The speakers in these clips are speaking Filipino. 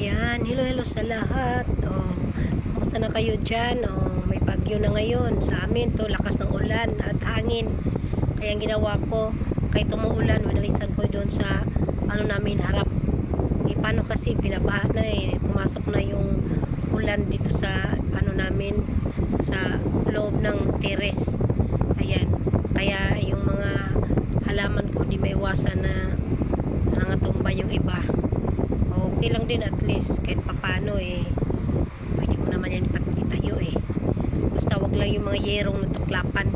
Ayan, hello sa lahat. Kumusta na kayo dyan? May bagyo na ngayon sa amin to, lakas ng ulan at hangin. Kaya ang ginawa ko, kahit umuulan, winalisan ko doon sa namin harap. Paano kasi pinabaha na pumasok na yung ulan dito sa namin, sa loob ng terrace. Ayan, kaya yung mga halaman ko di may iwasan na nangatumba yung iba. Okay lang din at least kahit papano pwede mo naman yan itayo basta wag lang yung mga yerong natuklapan,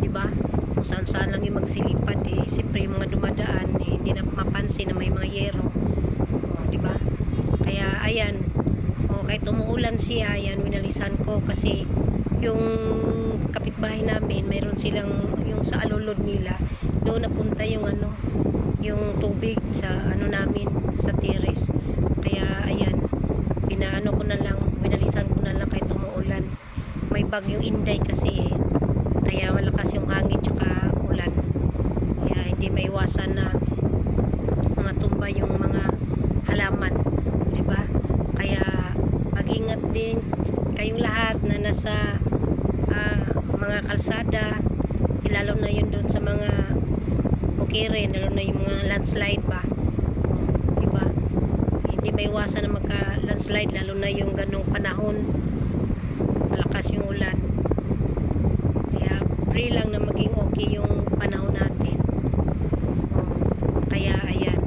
di ba? Kung saan saan lang yung magsilipad siyempre yung mga dumadaan hindi na mapansin na may mga yero, di ba? Kaya ayan, kahit umuulan siya, ayan, winalisan ko kasi yung kapitbahay namin mayroon silang yung sa alulod nila doon napunta yung yung tubig sa namin sa terrace. Kaya ayan, ko na lang, winalisan ko na lang kahit umuulan. May bagyong Inday kasi kaya malakas yung hangin tsaka ulan. Kaya hindi maiwasan na matumba yung mga halaman, di ba? Kaya mag-ingat din kayong lahat na nasa mga kalsada, lalo na yun doon sa mga bukire, lalo na yung mga landslide ba, diba? Hindi may iwasan na magka-landslide, lalo na yung ganong panahon, malakas yung ulan. Kaya pray lang na maging okay yung panahon natin. Kaya ayan,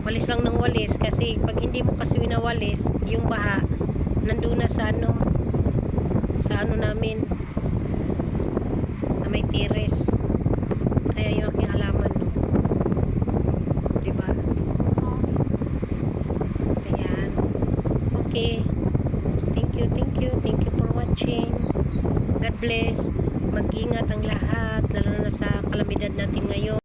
walis lang ng walis kasi pag hindi mo kasi winawalis, yung baha nandun na sa namin, sa may terrace. Kaya yung aking halaman, no? Diba? Ayan. Okay. Thank you for watching. God bless. Mag-ingat ang lahat, lalo na sa kalamidad natin ngayon.